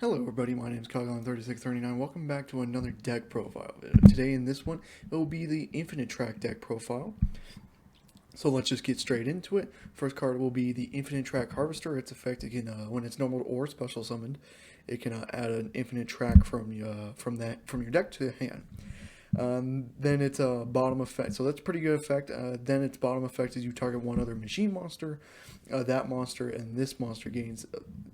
Hello everybody, my name is Cogon3639. Welcome back to another deck profile. Today in this one, it will be the Infinitrack deck profile. So let's just get straight into it. First card will be the Infinitrack Harvester. Its effect, it can, when it's normal or special summoned, it can add an Infinitrack from your deck to the hand. Then it's a bottom effect, so that's a pretty good effect. Then its bottom effect is you target one other machine monster. That monster and this monster gains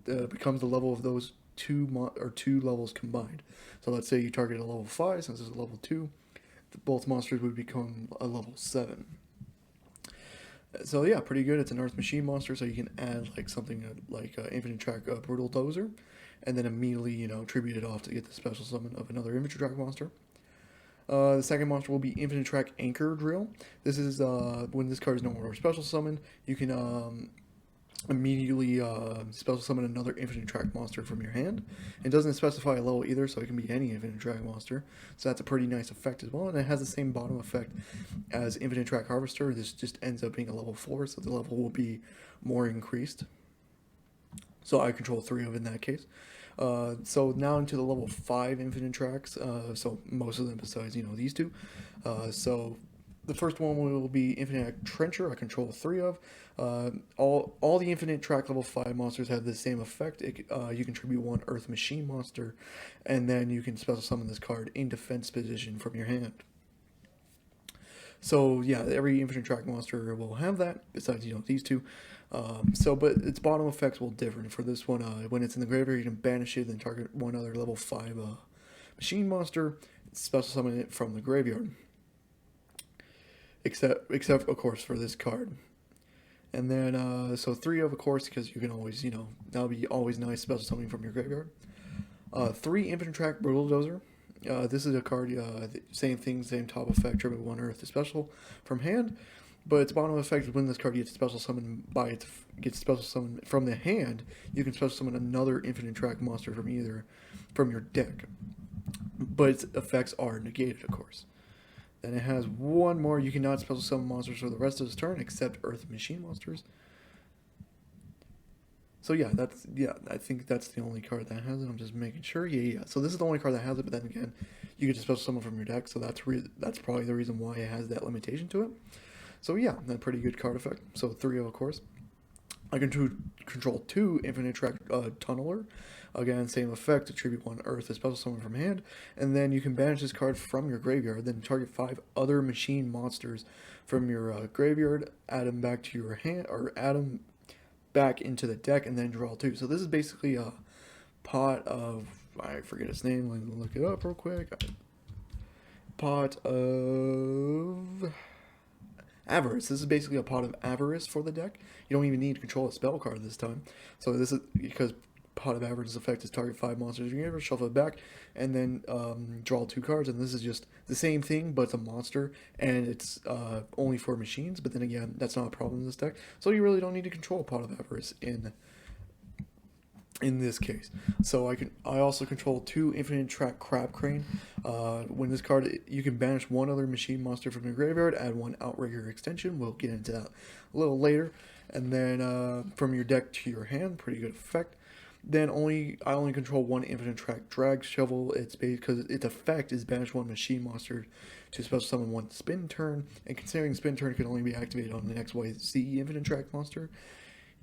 becomes the level of those two levels combined. So let's say you target a level 5, since it's a level 2, both monsters would become a level 7. So yeah, pretty good. It's an Earth Machine monster, so you can add like something like Infinitrack Brutal Dozer, and then immediately tribute it off to get the special summon of another Infinitrack monster. The second monster will be Infinitrack Anchor Drill. This is when this card is no more special summoned, you can immediately special summon another Infinitrack monster from your hand. It doesn't specify a level either, so it can be any Infinitrack monster. So that's a pretty nice effect as well, and it has the same bottom effect as Infinitrack Harvester. This just ends up being a level 4, so the level will be more increased. So I control 3 of in that case. So now into the level 5 Infinitracks. So most of them besides these two. So the first one will be Infinitrack Trencher. I control 3 of. All the Infinitrack level 5 monsters have the same effect. You contribute one Earth Machine monster, and then you can special summon this card in defense position from your hand. So yeah, every Infinitrack monster will have that, besides these two. But its bottom effects will differ. For this one, when it's in the graveyard, you can banish it and target one other level 5 machine monster, special summon it from the graveyard. Except of course for this card. And then so 3 of course, because you can always that'll be always nice special summoning from your graveyard. 3 Infinitrack Brutal Dozer. This is a card, same thing, same top effect, tribute 1 Earth special from hand, but its bottom effect is when this card gets special summoned from the hand, you can special summon another Infinitrack monster from your deck, but its effects are negated, of course. Then it has one more. You cannot special summon monsters for the rest of its turn except Earth Machine monsters. So yeah, I think that's the only card that has it. I'm just making sure. Yeah. So this is the only card that has it, but then again, you get to special summon from your deck, so that's probably the reason why it has that limitation to it. So yeah, a pretty good card effect. So 3 of course. I can control 2 Infinitrack Tunneler. Again, same effect, attribute 1 Earth, a special summon from hand, and then you can banish this card from your graveyard, then target 5 other machine monsters from your graveyard, add them back to your hand, or add them back into the deck, and then draw 2. So this is basically a pot of, I forget its name, let me look it up real quick. Pot of Avarice. This is basically a pot of Avarice for the deck. You don't even need to control a spell card this time. So this is because Pot of Avarice's effect is target 5 monsters in your graveyard, shuffle it back, and then draw 2 cards. And this is just the same thing, but it's a monster, and it's only for machines. But then again, that's not a problem in this deck. So you really don't need to control Pot of Avarice in this case. So I also control 2 Infinitrack Crab Crane. When this card, you can banish 1 other machine monster from your graveyard, add 1 Outrigger extension. We'll get into that a little later. And then from your deck to your hand, pretty good effect. Then I only control 1 Infinitrack Drag Shovel. It's because its effect is banish 1 machine monster to special summon 1 spin turn, and considering spin turn can only be activated on the XYZ Infinitrack monster,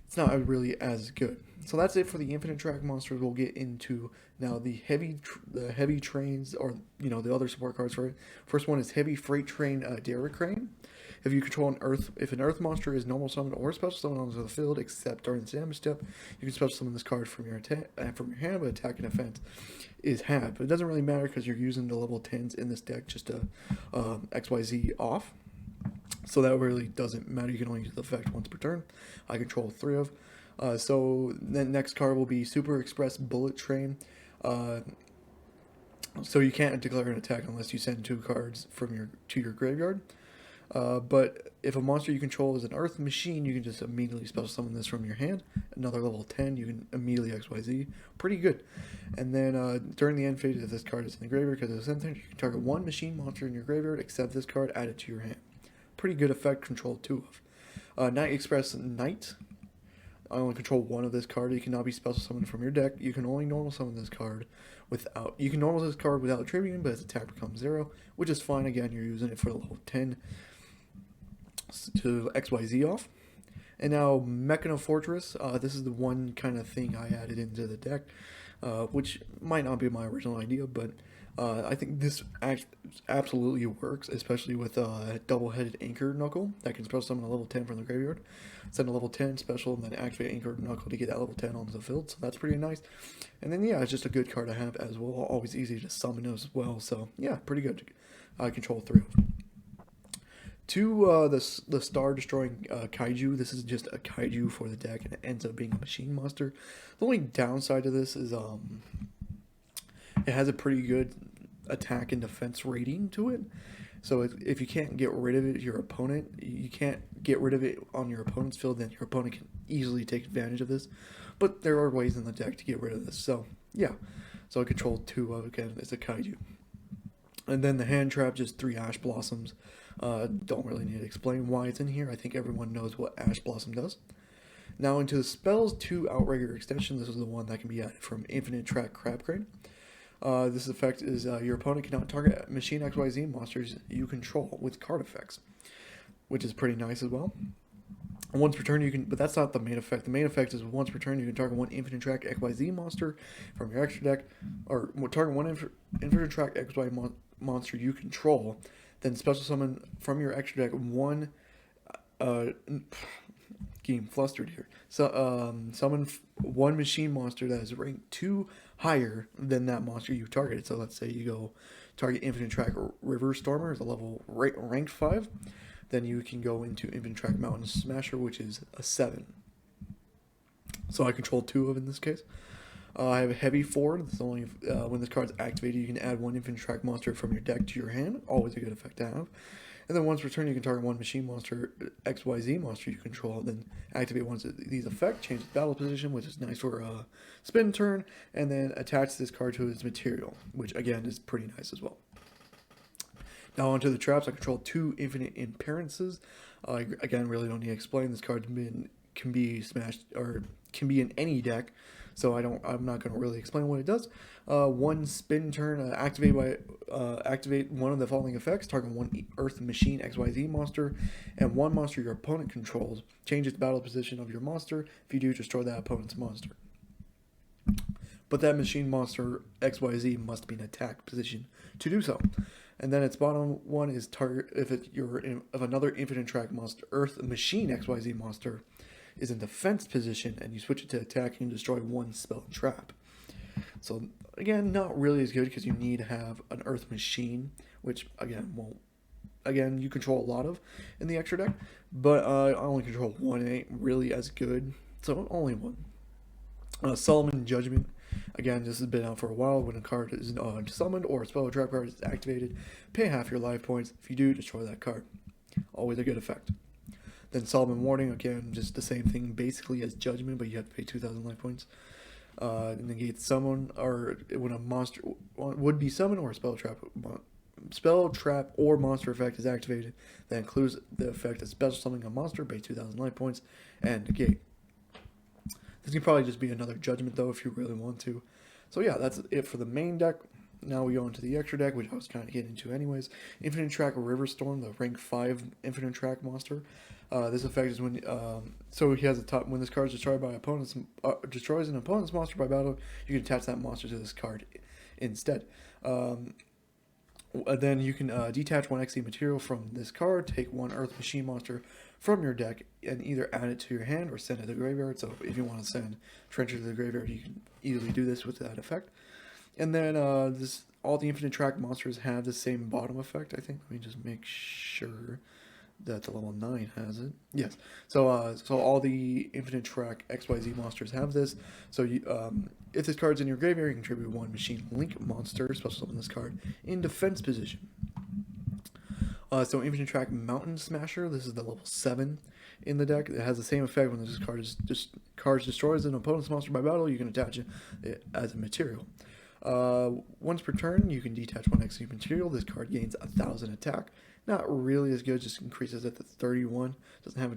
it's not really as good. So that's it for the Infinitrack monsters. We'll get into now the heavy trains, or the other support cards for it. First one is Heavy Freight Train Derrick Crane. If you control if an Earth monster is normal summoned or special summoned onto the field, except during the damage step, you can special summon this card from your hand, but attack and defense is halved. But it doesn't really matter because you're using the level 10s in this deck just to XYZ off. So that really doesn't matter. You can only use the effect once per turn. I control 3 of. So then next card will be Super Express Bullet Train. So you can't declare an attack unless you send 2 cards to your graveyard. But if a monster you control is an Earth Machine, you can just immediately special summon this from your hand. Another level 10, you can immediately XYZ. Pretty good. And then during the end phase, if this card is in the graveyard because of the sentence, you can target 1 machine monster in your graveyard, except this card, add it to your hand. Pretty good effect, control 2 of. Night Express Knight. I only control one of this card. You cannot be special summoned from your deck. You can only normal summon this card without. You can normal this card without tributing, but its attack becomes 0, which is fine. Again, you're using it for the level 10 to XYZ off. And now Mechano Fortress. This is the one kind of thing I added into the deck, which might not be my original idea, but I think this absolutely works, especially with double-headed Anchor Knuckle that can special summon a level 10 from the graveyard, send a level 10 special, and then activate Anchor Knuckle to get that level 10 onto the field, so that's pretty nice. And then, yeah, it's just a good card to have as well, always easy to summon as well, so yeah, pretty good. Control 3. To the Star Destroying Kaiju, this is just a Kaiju for the deck, and it ends up being a machine monster. The only downside to this is it has a pretty good attack and defense rating to it. So if you can't get rid of it, you can't get rid of it on your opponent's field, then your opponent can easily take advantage of this. But there are ways in the deck to get rid of this. So yeah, so I control 2 of, again, it's a Kaiju. And then the hand trap, just 3 Ash Blossoms. Don't really need to explain why it's in here. I think everyone knows what Ash Blossom does. Now into the spells, 2 Outrigger Extension. This is the one that can be added from Infinitrack Crab Crane. This effect is your opponent cannot target Machine XYZ monsters you control with card effects, which is pretty nice as well. Once per turn you can, but that's not the main effect. The main effect is once per turn you can target one Infinitrack XYZ monster from your extra deck, or target one Infinitrack XY monster you control, then special summon from your extra deck one, getting flustered here. So summon one machine monster that is ranked 2 higher than that monster you targeted. So let's say you go target Infinitrack River Stormer as a level ranked 5, then you can go into Infinitrack Mountain Smasher, which is a 7. So I control 2 of in this case. I have a Heavy Forward. This is only when this card is activated, you can add one Infinitrack monster from your deck to your hand. Always a good effect to have. And then once per turn, you can target one machine monster, XYZ monster you control, then activate once these effect, change its battle position, which is nice for a spin turn, and then attach this card to its material, which again is pretty nice as well. Now onto the traps. I control 2 Infinite Appearances. Again, really don't need to explain. This card can be smashed, or can be in any deck, so I'm not going to really explain what it does. One spin turn, activate one of the following effects: target one Earth Machine XYZ monster, and one monster your opponent controls. Change its battle position of your monster. If you do, destroy that opponent's monster. But that machine monster XYZ must be in attack position to do so. And then its bottom one is target if another Infinitrack monster, Earth Machine XYZ monster, is in defense position, and you switch it to attack, you can destroy one spell trap. So again, not really as good because you need to have an Earth Machine, which again you control a lot of in the extra deck, but I only control 1 and ain't really as good, so only 1. Solomon Judgment. Again, this has been out for a while. When a card is summoned or a spell or trap card is activated, pay half your life points. If you do, destroy that card. Always a good effect. Then Solomon Warning, again, just the same thing basically as Judgment, but you have to pay 2,000 life points. Negate summon, or when a monster would be summoned or a spell trap or monster effect is activated, that includes the effect of special summoning a monster, pay 2,000 life points, and negate. This can probably just be another Judgment, though, if you really want to. So yeah, that's it for the main deck. Now we go into the extra deck, which I was kind of getting into anyways. Infinitrack River Storm, the rank 5 Infinitrack monster. This effect is when so he has a top. When this card is destroyed by destroys an opponent's monster by battle, you can attach that monster to this card instead. Then you can detach one XE material from this card, take one Earth Machine monster from your deck, and either add it to your hand or send it to the graveyard. So if you want to send Trencher to the graveyard, you can easily do this with that effect. And then all the Infinitrack monsters have the same bottom effect, I think. Let me just make sure that the level 9 has it. Yes. So all the Infinitrack XYZ monsters have this. So if this card's in your graveyard, you can contribute one Machine Link monster, special summon this card, in defense position. So Infinitrack Mountain Smasher, this is the level 7 in the deck. It has the same effect when this card destroys an opponent's monster by battle, you can attach it as a material. Once per turn, you can detach one XP material. This card gains 1,000 attack. Not really as good, just increases it to 31. Doesn't have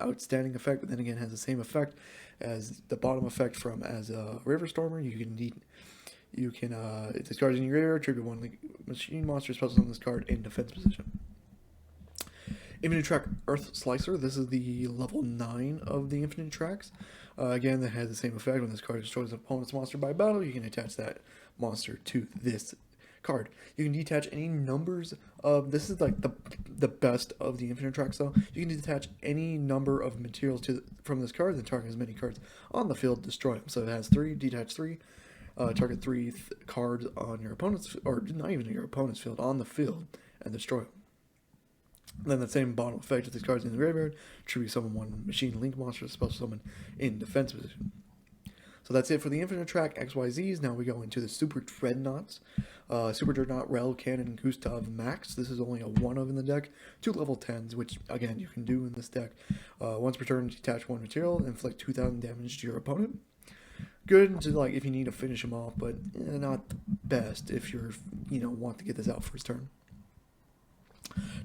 outstanding effect, but then again, it has the same effect as the bottom effect from as a River Stormer. If this card is in your graveyard, trigger one machine monster special on this card in defense position. Infinitrack Earth Slicer. This is the level 9 of the Infinitracks. Again, that has the same effect. When this card destroys an opponent's monster by battle, you can attach that monster to this card. You can detach any numbers of, this is like the best of the Infinitracks though. You can detach any number of materials from this card, then target as many cards on the field, destroy them. So it has 3, detach 3, target 3 cards on your opponent's, or not even your opponent's field, on the field, and destroy them. Then the same bottom effect, if these cards in the graveyard, tribute summon one machine link monster, special summon in defense position. So that's it for the Infinitrack XYZs. Now we go into the Super Dreadnoughts. Super Dreadnought, Rel, Cannon, Gustav, Max. This is only a 1 of in the deck. 2 level 10s, which again you can do in this deck. Once per turn, detach 1 material, inflict 2,000 damage to your opponent. Good to like if you need to finish them off, but not the best if you're want to get this out first turn.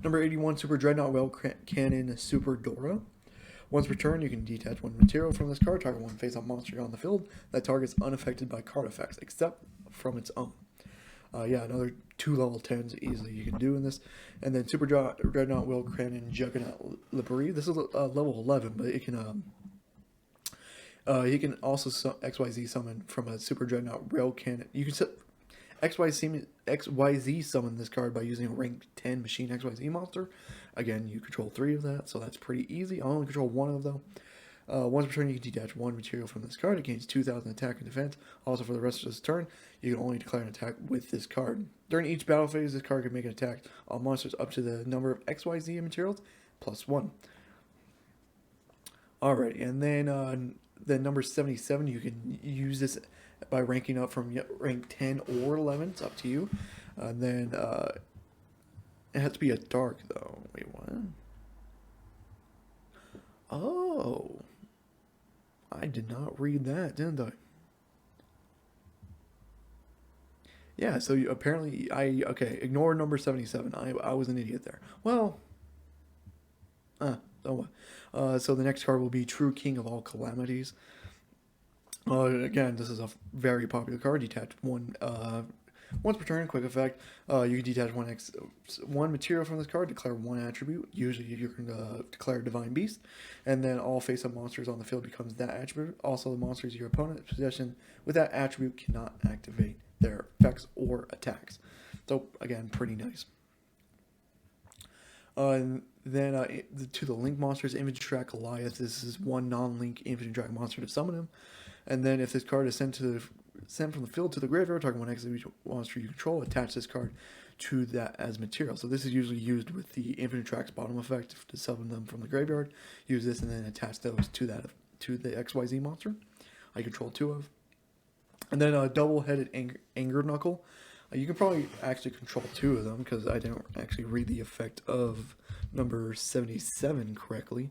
Number 81, Super Dreadnought, Rel, Cannon, Super Dora. Once per turn, you can detach 1 material from this card, target 1 face-up monster on the field that targets unaffected by card effects, except from its own. Yeah, another 2 level 10s easily you can do in this. And then Super Dreadnought, Will, Cranon, Juggernaut, Liberie. This is level 11, but it can you can also XYZ summon from a Super Dreadnought, Rail Cannon. You can set XYZ summon this card by using a rank 10 machine XYZ monster. Again, you control 3 of that, so that's pretty easy. I only control 1 of them. Once per turn, you can detach 1 material from this card. It gains 2,000 attack and defense. Also, for the rest of this turn, you can only declare an attack with this card. During each battle phase, this card can make an attack on monsters up to the number of XYZ materials plus 1. Alright, and then number 77, you can use this by ranking up from rank 10 or 11. It's up to you. And then it has to be a dark, though. Wait, what? Oh. I did not read that, didn't I? Yeah, so apparently okay, ignore number 77. I was an idiot there. Well, oh what? So the next card will be True King of All Calamities. Again, this is a very popular card. Detach 1 once per turn, quick effect. You can detach 1 material from this card, declare 1 attribute. Usually you're going to declare Divine Beast, and then all face-up monsters on the field becomes that attribute. Also, the monsters your opponent's possession with that attribute cannot activate their effects or attacks. So again, pretty nice. And then to the Link monsters, Infinitrack Goliath. This is 1 non-Link Infinitrack monster to summon him. And then if this card is sent from the field to the graveyard, target 1 execute monster you control, attach this card to that as material. So this is usually used with the Infinitrack's bottom effect to summon them from the graveyard. Use this and then attach those to the XYZ monster I control 2 of. And then a double-headed Anger Knuckle. You can probably actually control 2 of them because I didn't actually read the effect of number 77 correctly.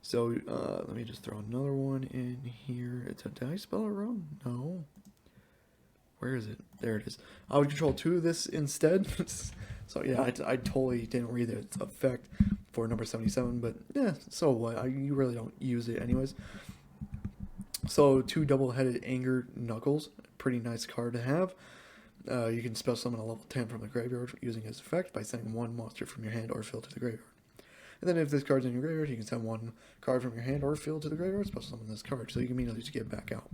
So let me just throw another one in here. Did I spell it wrong? No. Where is it? There it is. I would control 2 of this instead. So yeah, I totally didn't read its effect for number 77, but yeah, so what? You really don't use it anyways. So 2 double-headed Anger Knuckles, pretty nice card to have. You can special summon a level 10 from the graveyard using its effect by sending 1 monster from your hand or field to the graveyard. And then if this card's in your graveyard, you can send 1 card from your hand or field to the graveyard, special summon this card, so you can immediately just get back out.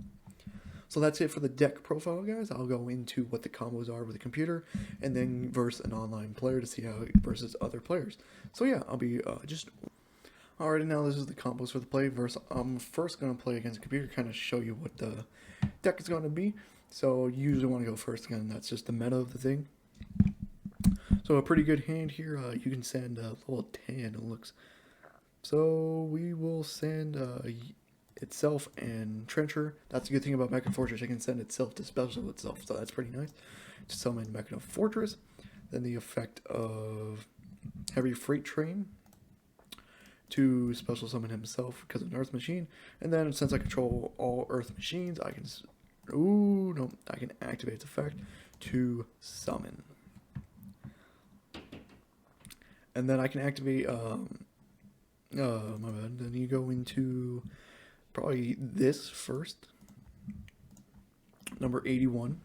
So that's it for the deck profile, guys. I'll go into what the combos are with the computer, and then verse an online player to see how it versus other players. So yeah, I'll be just... Alright, now this is the combos for the play verse. I'm first going to play against the computer, kind of show you what the deck is going to be. So you usually want to go first again, that's just the meta of the thing. So a pretty good hand here. You can send level 10, it looks. So we will send itself and Trencher. That's a good thing about Mechan Fortress. It can send itself to special itself, so that's pretty nice. To summon Mechan Fortress. Then the effect of Heavy Freight Train to special summon himself because of an Earth Machine. And then since I control all Earth Machines, I can... Ooh, no, I can activate its effect to summon. And then I can activate My bad. Then you go into probably this first, number 81.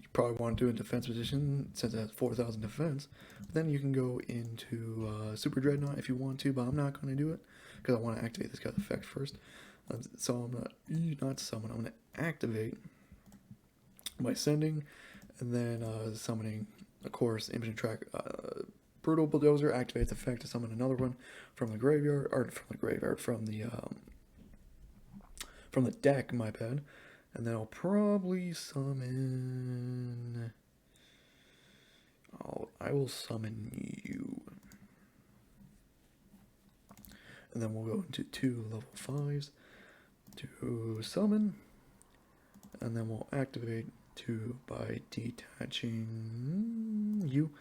You probably want to do a defense position since it has 4,000 defense. But then you can go into Super Dreadnought if you want to, but I'm not going to do it because I want to activate this guy's effect first. So I'm not summon. I'm going to activate by sending, and then summoning, of course, Infinitrack. Brutal Bulldozer activates effect to summon another one from the graveyard, or from the deck. My bad. And then I'll probably summon. I will summon you. And then we'll go into 2 level 5s to summon. And then we'll activate 2 by detaching you.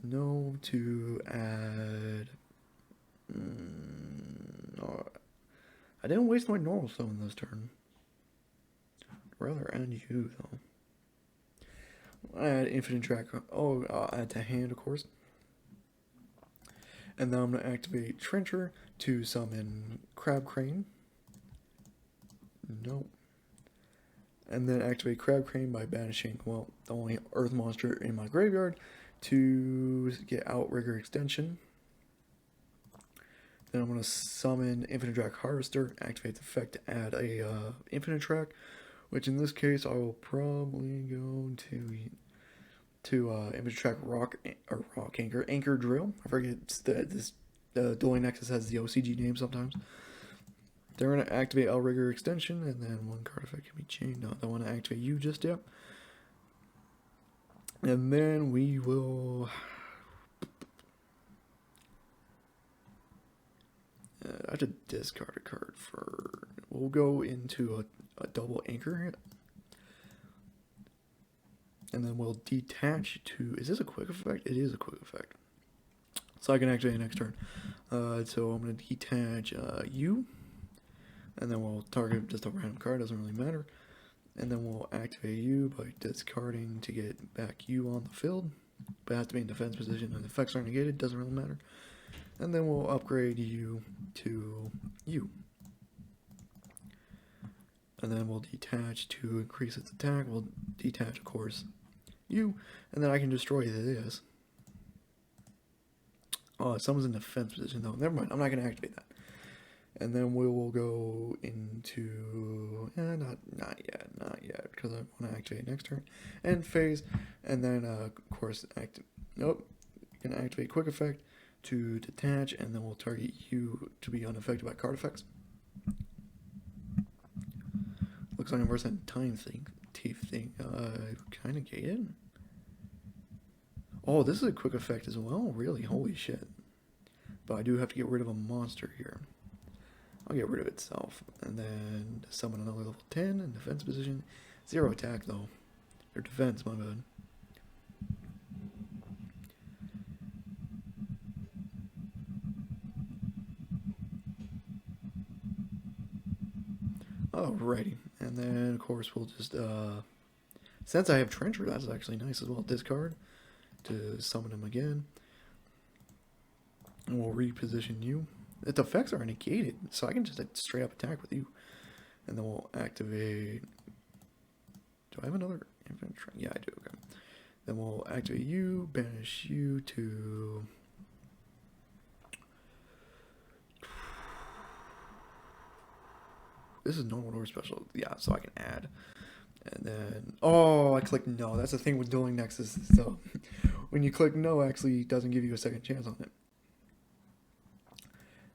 No, to add. No, I didn't waste my normal summon this turn. Rather add you though. Add Infinitrack. Oh, add to hand, of course. And then I'm gonna activate Trencher to summon Crab Crane. Nope. And then activate Crab Crane by banishing, well, the only Earth monster in my graveyard to get Outrigger Extension. Then I'm going to summon Infinitrack Harvester, activate the effect to add a Infinitrack, which in this case I will probably go to Infinitrack Rock Anchor Drill. I forget this Dueling Nexus has the OCG name sometimes. They're going to activate Outrigger Extension, and then 1 card effect can be changed. No, I don't want to activate you just yet. And then we will. I have to discard a card for. We'll go into a double anchor here. And then we'll detach to. Is this a quick effect? It is a quick effect. So I can activate next turn. So I'm going to detach you. And then we'll target just a random card, doesn't really matter. And then we'll activate you by discarding to get back you on the field. But it has to be in defense position, and the effects are negated, doesn't really matter. And then we'll upgrade you to you. And then we'll detach to increase its attack. We'll detach, of course, you. And then I can destroy this. Oh, someone's in defense position, though. Never mind, I'm not going to activate that. And then we will go into, not yet, because I want to activate next turn, end phase, and then, of course, can activate quick effect to detach, and then we'll target you to be unaffected by card effects. Looks like I'm worse than time thing, teeth thing, kind of gated. Oh, this is a quick effect as well, really, holy shit. But I do have to get rid of a monster here. I'll get rid of itself, and then summon another level 10 in defense position. 0 attack though, or defense, my bad. Alrighty, and then of course we'll just, since I have Trencher, that's actually nice as well. Discard to summon him again, and we'll reposition you. Its effects are negated, so I can just straight up attack with you. And then we'll activate. Do I have another Infinitrack? Yeah, I do. Okay. Then we'll activate you, banish you to. This is normal or special. Yeah, so I can add. And then. Oh, I click no. That's the thing with Dueling Nexus. So when you click no, actually it doesn't give you a second chance on it.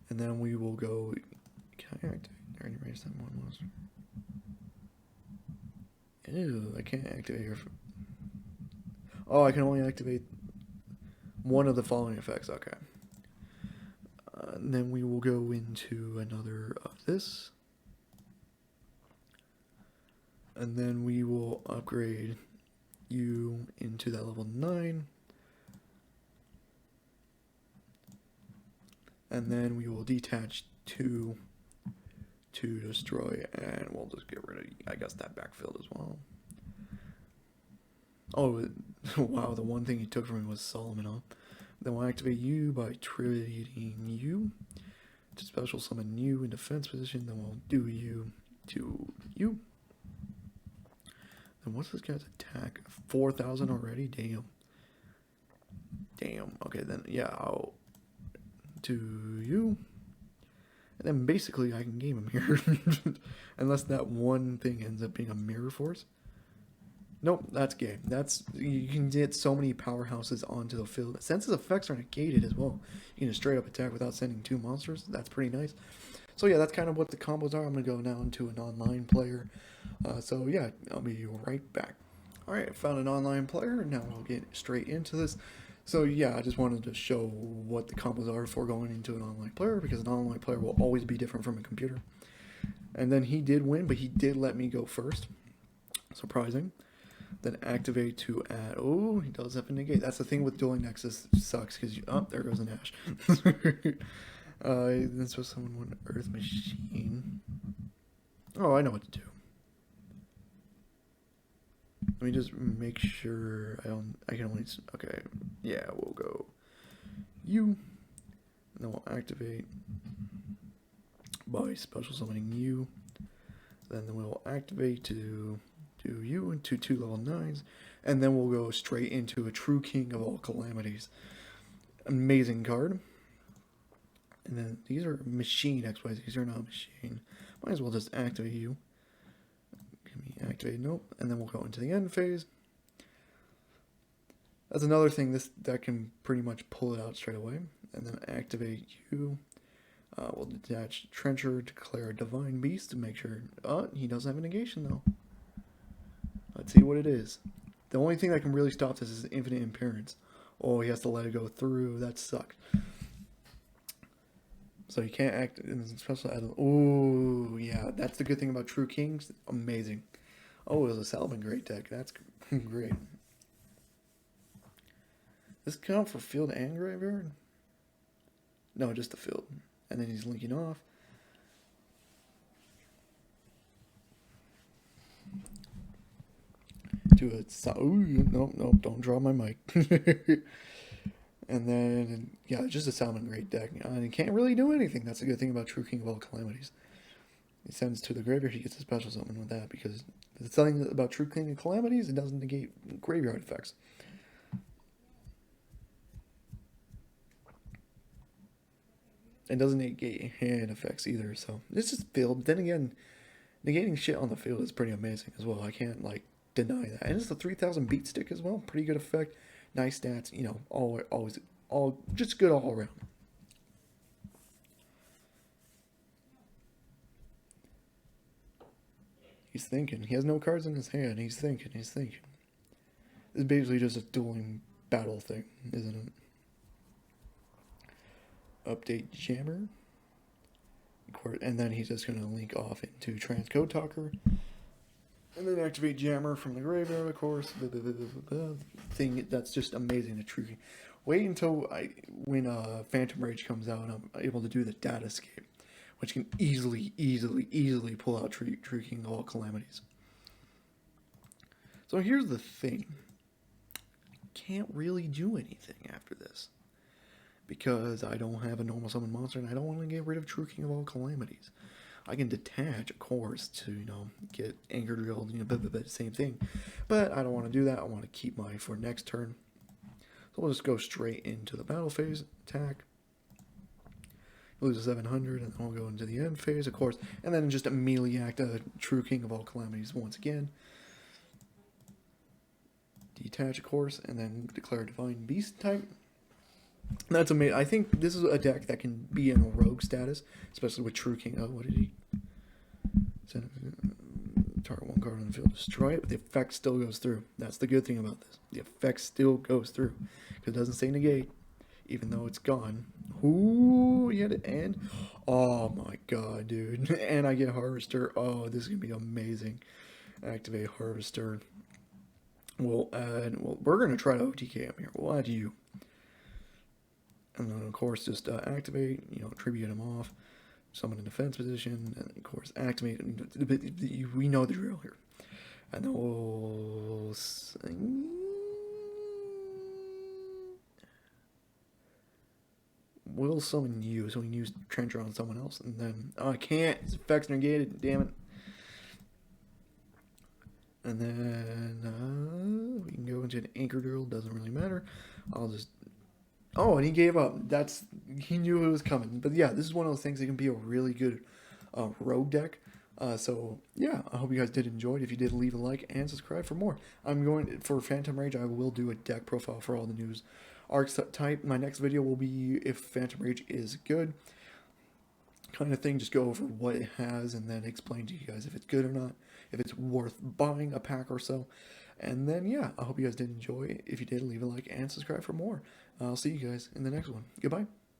And then we will go. Can I activate? I already raised that one monster. Ew, I can't activate here. Oh, I can only activate one of the following effects. Okay. And then we will go into another of this. And then we will upgrade you into that level 9. And then we will detach 2 to destroy, and we'll just get rid of, I guess, that backfield as well. Oh, wow, the one thing he took from me was Solomon, huh? Then we'll activate you by trading you to special summon you in defense position. Then we'll do you to you. Then what's this guy's attack? 4,000 already? Damn. Damn. Okay, then yeah, I'll to you. And then basically I can game him here. Unless that one thing ends up being a mirror force. Nope, that's game. That's, you can get so many powerhouses onto the field. Since his effects are negated as well, you can just straight up attack without sending 2 monsters. That's pretty nice. So yeah, that's kind of what the combos are. I'm going to go now into an online player. So yeah, I'll be right back. Alright, I found an online player. Now I'll get straight into this. So yeah, I just wanted to show what the combos are before going into an online player, because an online player will always be different from a computer. And then he did win, but he did let me go first. Surprising. Then activate to add. Oh, he does have a negate. That's the thing with dueling nexus. Sucks because you. Oh, there goes an Ash. This was someone with Earth Machine. Oh, I know what to do. Let me just make sure I can only. Okay, yeah, we'll go you. And then we'll activate by special summoning you. Then we'll activate to do you into 2 level 9s. And then we'll go straight into a true king of all calamities. Amazing card. And then these are machine XYZ. These are not machine. Might as well just activate you. Activate, nope, and then we'll go into the end phase. That's another thing, this deck can pretty much pull it out straight away. And then activate you. We'll detach Trencher, declare a Divine Beast to make sure. He doesn't have a negation though. Let's see what it is. The only thing that can really stop this is infinite appearance. Oh, he has to let it go through. That sucks. So you can't act in the special. Oh, yeah, that's the good thing about True Kings. Amazing. Oh, it was a Salvin great deck. That's great. This count for field and graveyard? No, just the field. And then he's linking off. To a. Oh, no, don't draw my mic. And then, yeah, just a Salmon great deck. And he can't really do anything. That's the good thing about True King of all calamities. He sends to the graveyard, he gets a special summon with that, because the thing about True King of calamities, it doesn't negate graveyard effects. It doesn't negate hand effects either, so it's just field. Then again, negating shit on the field is pretty amazing as well. I can't, like, deny that. And it's the 3000 beat stick as well. Pretty good effect. Nice stats, you know, always just good all around. He's thinking. He has no cards in his hand. He's thinking. It's basically just a dueling battle thing, isn't it? Update Jammer. And then he's just going to link off into Transcode Talker. And then activate Jammer from the graveyard, of course. Thing that's just amazing. The True King. Wait until when Phantom Rage comes out, and I'm able to do the Data Escape, which can easily pull out True King of all calamities. So here's the thing. Can't really do anything after this, because I don't have a normal summon monster, and I don't want to get rid of True King of all calamities. I can detach, of course, to, you know, get Anger Drilled, you know, same thing. But I don't want to do that. I want to keep mine for next turn. So we'll just go straight into the battle phase, attack. Lose a 700, and then we'll go into the end phase, of course. And then just immediately act a True King of all calamities once again. Detach, of course, and then declare a Divine Beast type. That's amazing. I think this is a deck that can be in a rogue status, especially with True King. Oh, what did he? Target one card on the field, destroy it, but the effect still goes through. That's the good thing about this. The effect still goes through, because it doesn't say negate, even though it's gone. Ooh, you had it end. Oh my god, dude. And I get Harvester. Oh, this is going to be amazing. Activate Harvester. We'll add, well, we're going to try to OTK him here. We'll add you. And then, of course, just activate, you know, tribute him off, summon in defense position, and, of course, activate. We know the drill here. And then we'll... We'll summon you, so we can use Trencher on someone else, and then oh, I can't. His effects negated. Damn it. And then we can go into an anchor drill. Doesn't really matter. I'll just. Oh, and he gave up. He knew it was coming. But yeah, this is one of those things that can be a really good rogue deck. So yeah, I hope you guys did enjoy it. If you did, leave a like and subscribe for more. I'm going for Phantom Rage. I will do a deck profile for all the news archetype. My next video will be if Phantom Rage is good, kind of thing. Just go over what it has and then explain to you guys if it's good or not, if it's worth buying a pack or so. And then yeah, I hope you guys did enjoy. If you did, leave a like and subscribe for more. I'll see you guys in the next one. Goodbye.